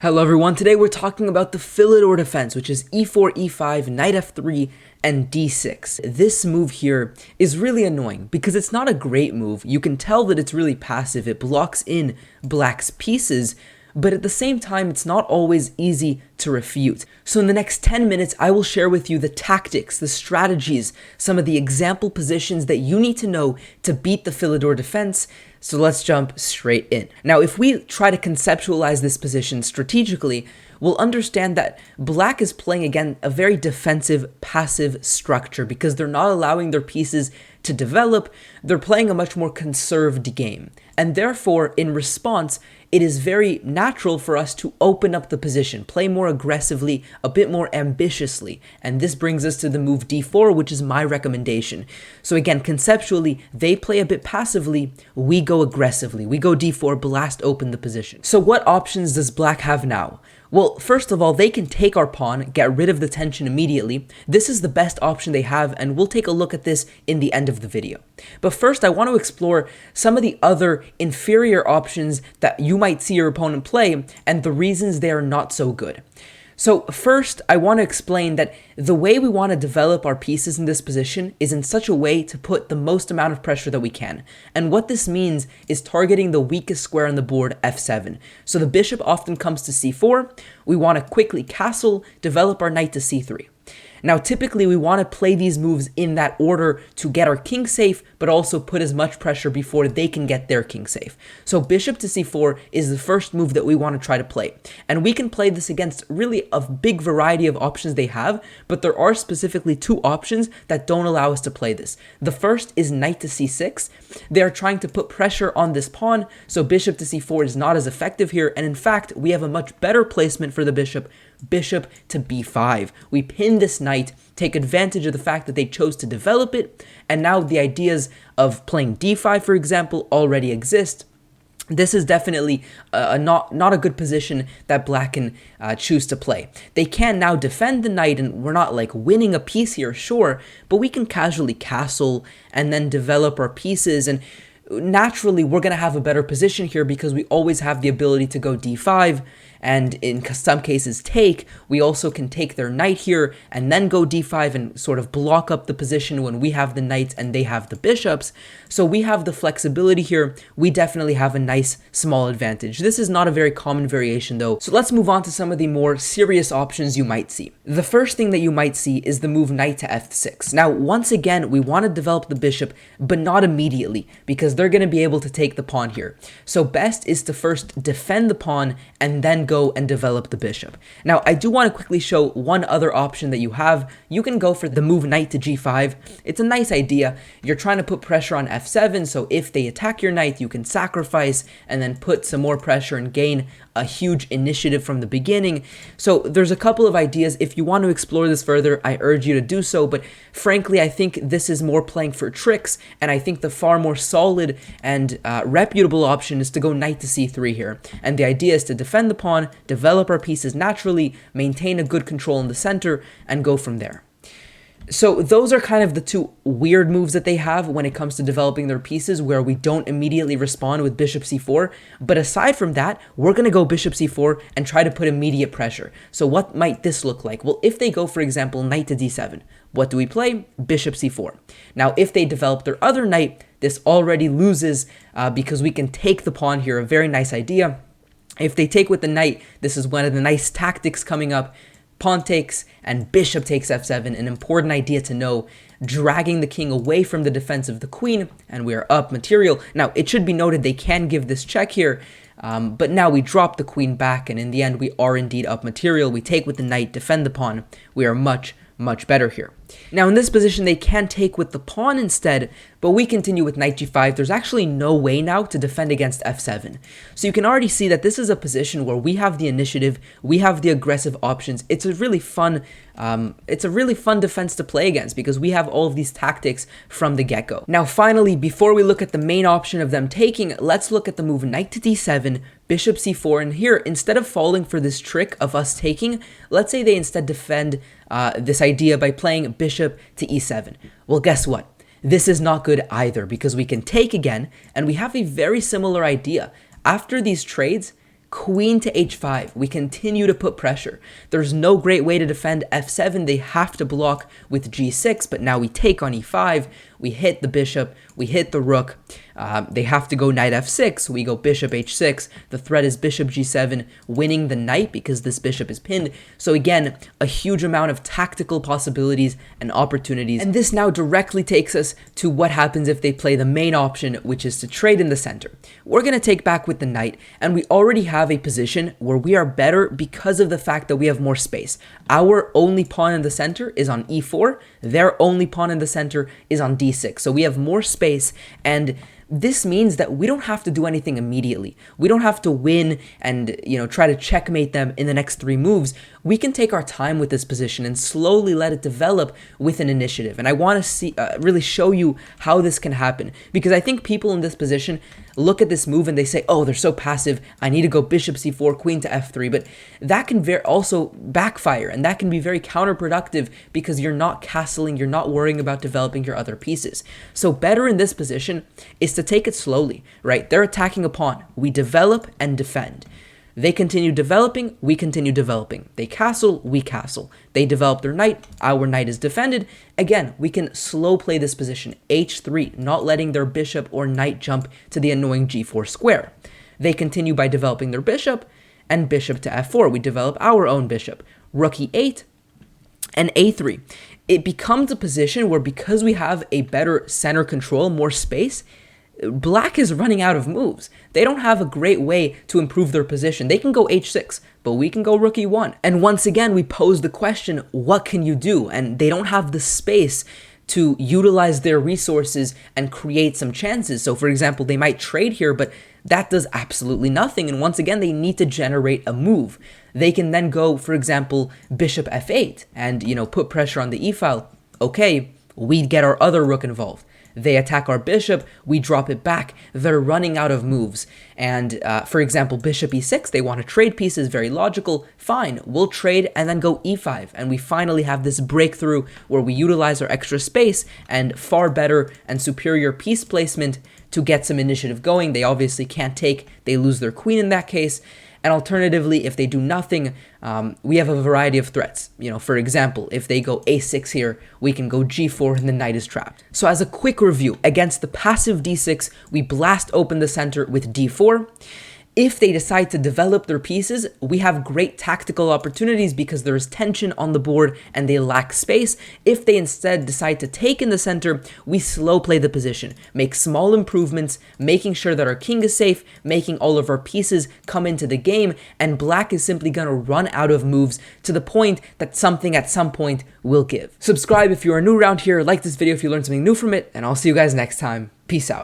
Hello everyone, today we're talking about the Philidor Defense, which is e4, e5, knight f3, and d6. This move here is really annoying because it's not a great move. You can tell that it's really passive, it blocks in black's pieces, but at the same time, it's not always easy to refute. So in the next 10 minutes, I will share with you the tactics, the strategies, some of the example positions that you need to know to beat the Philidor Defense. So let's jump straight in. Now, if we try to conceptualize this position strategically, we'll understand that black is playing, again, a very defensive, passive structure because they're not allowing their pieces to develop. They're playing a much more conserved game. And therefore, in response, it is very natural for us to open up the position, play more aggressively, a bit more ambitiously. And this brings us to the move d4, which is my recommendation. So again, conceptually, they play a bit passively, we go aggressively. We go d4, blast open the position. So what options does black have now? Well, first of all, they can take our pawn, get rid of the tension immediately. This is the best option they have, and we'll take a look at this in the end of the video. But first, I want to explore some of the other inferior options that you might see your opponent play, and the reasons they are not so good. So first, I want to explain that the way we want to develop our pieces in this position is in such a way to put the most amount of pressure that we can. And what this means is targeting the weakest square on the board, f7. So the bishop often comes to c4. We want to quickly castle, develop our knight to c3. Now, typically, we want to play these moves in that order to get our king safe, but also put as much pressure before they can get their king safe. So bishop to c4 is the first move that we want to try to play. And we can play this against really a big variety of options they have, but there are specifically two options that don't allow us to play this. The first is knight to c6. They are trying to put pressure on this pawn, so bishop to c4 is not as effective here. And in fact, we have a much better placement for the bishop to b5. We pin this knight, take advantage of the fact that they chose to develop it, and now the ideas of playing d5, for example, already exist. This is definitely not a good position that black can choose to play. They can now defend the knight, and we're not like winning a piece here, sure, but we can casually castle and then develop our pieces, and naturally we're going to have a better position here because we always have the ability to go d5, and in some cases take. We also can take their knight here and then go d5 and sort of block up the position when we have the knights and they have the bishops. So we have the flexibility here. We definitely have a nice small advantage. This is not a very common variation though. So let's move on to some of the more serious options you might see. The first thing that you might see is the move knight to f6. Now, once again, we want to develop the bishop, but not immediately because they're going to be able to take the pawn here. So best is to first defend the pawn and then go and develop the bishop. Now, I do want to quickly show one other option that you have. You can go for the move knight to g5. It's a nice idea. You're trying to put pressure on f7, so if they attack your knight, you can sacrifice and then put some more pressure and gain a huge initiative from the beginning. So there's a couple of ideas. If you want to explore this further, I urge you to do so, but frankly, I think this is more playing for tricks, and I think the far more solid and reputable option is to go knight to c3 here. And the idea is to defend the pawn, develop our pieces naturally, maintain a good control in the center, and go from there. So those are kind of the two weird moves that they have when it comes to developing their pieces, where we don't immediately respond with bishop c4. But aside from that, we're going to go bishop c4 and try to put immediate pressure. So what might this look like? Well, if they go, for example, knight to d7, what do we play? Bishop c4. Now, if they develop their other knight, this already loses because we can take the pawn here, a very nice idea. If they take with the knight, this is one of the nice tactics coming up. Pawn takes and bishop takes f7, an important idea to know, dragging the king away from the defense of the queen, and we are up material. Now, it should be noted they can give this check here, but now we drop the queen back, and in the end, we are indeed up material. We take with the knight, defend the pawn. We are much better here. Now, in this position, they can take with the pawn instead, but we continue with knight g5. There's actually no way now to defend against f7. So you can already see that this is a position where we have the initiative, we have the aggressive options. It's a really fun defense to play against because we have all of these tactics from the get-go. Now, finally, before we look at the main option of them taking, let's look at the move knight to d7, bishop c4, and here, instead of falling for this trick of us taking, let's say they instead defend this idea by playing bishop to e7. Well, guess what? This is not good either because we can take again, and we have a very similar idea. After these trades, Queen to h5. We continue to put pressure. There's no great way to defend f7. They have to block with g6, but now we take on e5. We hit the bishop. We hit the rook. They have to go knight f6. We go bishop h6. The threat is bishop g7, winning the knight because this bishop is pinned. So again, a huge amount of tactical possibilities and opportunities. And this now directly takes us to what happens if they play the main option, which is to trade in the center. We're going to take back with the knight, and we already have a position where we are better because of the fact that we have more space. Our only pawn in the center is on e4. Their only pawn in the center is on d6. So we have more space, and this means that we don't have to do anything immediately. We don't have to win and, try to checkmate them in the next 3 moves. We can take our time with this position and slowly let it develop with an initiative. And I want to really show you how this can happen, because I think people in this position look at this move and they say, oh, they're so passive. I need to go bishop c4, queen to f3. But that can also backfire, and that can be very counterproductive because you're not castling, you're not worrying about developing your other pieces. So better in this position is to take it slowly, right? They're attacking a pawn. We develop and defend. They continue developing, we continue developing. They castle, we castle. They develop their knight, our knight is defended. Again, we can slow play this position, h3, not letting their bishop or knight jump to the annoying g4 square. They continue by developing their bishop, and bishop to f4. We develop our own bishop. Rook e8 and a3. It becomes a position where, because we have a better center control, more space, Black is running out of moves. They don't have a great way to improve their position. They can go h6, but we can go rook e1. And once again, we pose the question, what can you do? And they don't have the space to utilize their resources and create some chances. So for example, they might trade here, but that does absolutely nothing. And once again, they need to generate a move. They can then go, for example, bishop f8 and, put pressure on the e-file. Okay, we get our other rook involved. They attack our bishop, we drop it back. They're running out of moves. And for example, bishop e6, they want to trade pieces, very logical. Fine, we'll trade and then go e5. And we finally have this breakthrough where we utilize our extra space and far better and superior piece placement to get some initiative going. They obviously can't take, they lose their queen in that case. And alternatively, if they do nothing, we have a variety of threats. For example, if they go a6 here, we can go g4 and the knight is trapped. So as a quick review, against the passive d6, we blast open the center with d4. If they decide to develop their pieces, we have great tactical opportunities because there is tension on the board and they lack space. If they instead decide to take in the center, we slow play the position, make small improvements, making sure that our king is safe, making all of our pieces come into the game, and Black is simply going to run out of moves to the point that something at some point will give. Subscribe if you are new around here, like this video if you learned something new from it, and I'll see you guys next time. Peace out.